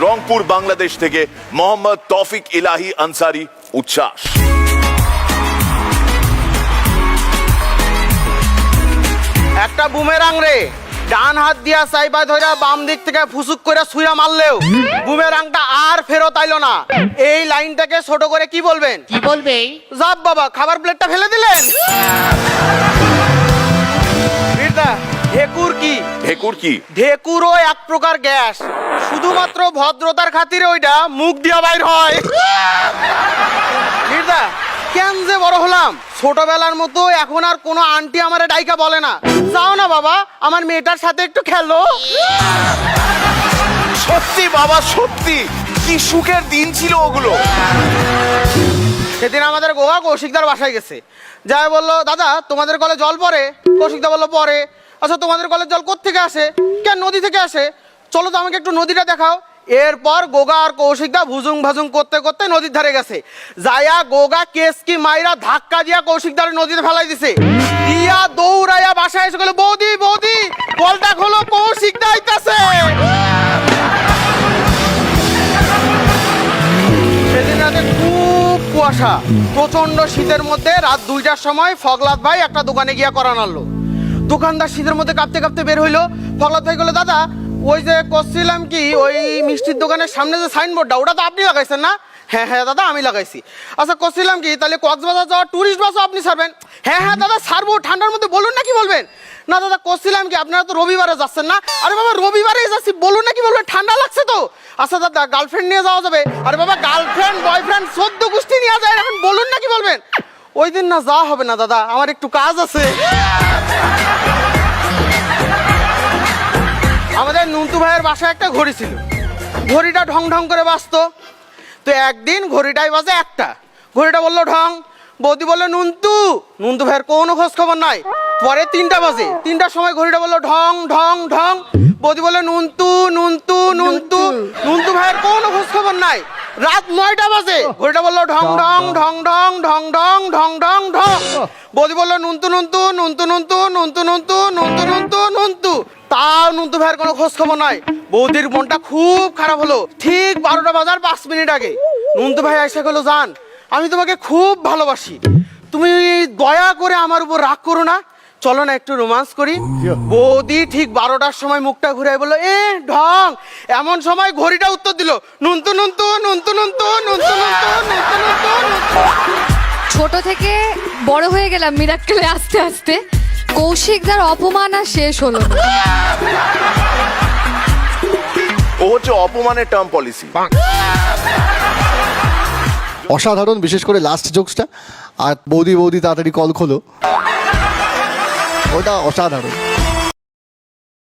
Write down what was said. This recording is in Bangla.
রংপুর বাংলাদেশ থেকে মোহাম্মদ তৌফিক ইলাহি আনসারি উচ্ছ্বাস। একটা বুমেরাং রে ডান হাত দিয়া সাইবা ধইরা বাম দিক থেকে ফুসুক করে ছুঁড়া মারলেও বুমেরাংটা আর ফেরত আইলো না। এই লাইনটাকে ছোট করে কি বলবেন? কি বলবে? জাব বাবা, খাবার প্লেটটা ফেলে দিলেন। বীরদা, ঢেকুর কি? ঢেকুর কি? ঢেকুরও এক প্রকার গ্যাস, শুধুমাত্র ভদ্রতার খাতিরে ওইটা মুখ দিয়া বাইর হয়। বীরদা, কেন যে বড় হলাম, ছোটবেলার মতো এখন আর কোনো আন্টি আমারে ডাইকা বলে না, যাও না বাবা আমার মেয়েটার সাথে একটু খেলো। সত্যি বাবা, সত্যি কি সুখের দিন ছিল ওগুলো। সেদিন আমাদের গোয়া কৌশিকদার বাসায় গেছে, যাই বললো দাদা তোমাদের কলে জল পড়ে? কৌশিকদা বললো পরে। আচ্ছা তোমাদের কলের জল কোত্থেকে আসে? কেন নদী থেকে আসে। চলো তো আমাকে একটু নদীটা দেখাও। এরপর গোগা আর কৌশিকদা ভুজুং ভাজুং করতে করতে নদীর ধারে গেছে, যায়া গোগা কেসকি মাইরা ধাক্কা দিয়া কৌশিকদার নদীতে ফেলাই দিছে। দিয়া দৌড়াইয়া বাসায় এসে গেল, বৌদি বৌদি কলটা খোলো, কৌশিকদা আইতাছে। সেদিন রাতে খুব কুয়াশা, প্রচন্ড শীতের মধ্যে রাত 2টার সময় ফগলাদ ভাই একটা দোকানে গিয়া করান আনলো। দোকানদার শীতের মধ্যে কাঁপতে কাঁপতে বের হইলো। ফগলাদ ভাই বললো, দাদা ওই যে করছিলাম কি, ওই মিষ্টির দোকানের সামনে যে সাইনবোর্ডটা ওটা তো আপনি লাগাইছেন না? হ্যাঁ হ্যাঁ দাদা আমি লাগাইছি। আচ্ছা করছিলাম কি, তাহলে কক্সবাজার যাওয়ার টুরিস্ট বাসও আপনি ছাড়বেন? হ্যাঁ হ্যাঁ দাদা ছাড়বো, ঠান্ডার মধ্যে বলুন না কি বলবেন। না দাদা করছিলাম কি, আপনারা তো রবিবারে যাচ্ছেন না? আরে বাবা রবিবারেই যাচ্ছি, বলুন না কি বলবেন, ঠান্ডা লাগছে তো। আচ্ছা দাদা গার্লফ্রেন্ড নিয়ে যাওয়া যাবে? আরে বাবা গার্লফ্রেন্ড বয়ফ্রেন্ড 14 গোষ্ঠী নিয়ে যায়, এখন বলুন না কি বলবেন। ওই দিন না যাওয়া হবে না দাদা, আমার একটু কাজ আছে। আমাদের নুন্টু ভাইয়ের বাসায় একটা ঘড়ি ছিল, ঘড়িটা ঢং ঢং করে বাজতো। তো একদিন ঘড়িটাই বাজে একটা, ঘড়িটা বললো ঢং, বৌদি বললো নুন্টু, নুন্টু ভাইয়ের কোনো খোঁজ খবর নাই। পরে 3টা বাজে, 3টার সময় ঘড়িটা বললো ঢং ঢং ঢং, বৌদি বললো নুন্টু নুন্টু নুন্টু, নুন্টু ভাইয়ের কোনো খোঁজ খবর নাই। রাত 9টা বাজে, ঘড়িটা বললো ঢং ঢং ঢং ঢং ঢং ঢং ঢং ঢং ঢং, বৌদি বললো নুন্টু নুন্টু নুন্টু নুন্টু নুন্টু নুন্টু নুন্টু নুন্টু নুন্টু, তাও নুন্টু ভাইয়ের কোনো খোঁজ খবর নাই। বৌদির মনটা খুব খারাপ হলো। ঠিক 12টা বাজার 5 মিনিট আগে নুন্টু ভাই এসে গেলো, জান আমি তোমাকে খুব ভালোবাসি, তুমি দয়া করে আমার উপর রাগ করো না, চলো না একটু রোমান্স করি। বৌদি ঠিক 12টার সময় মুখটা ঘুরে বললো এ ঢং। এমন সময় ঘড়িটা উত্তর দিল, নুন্টু নুন্টু নুন্টু নুন্টু নুন্টু নুন্টু নুন্টু নুন্টু নুন্টু। ছোট থেকে বড় হয়ে গেলাম মিরাক্কেলে আস্তে আস্তে, কৌশিকদার অপমান আর শেষ হলো না। ও হচ্ছে অপমানের টার্ম পলিসি। অসাধারণ, বিশেষ করে লাস্ট জোকসটা। আর বৌদি বৌদি তাড়াতাড়ি কল খোলো, ওটা অসাধারণ।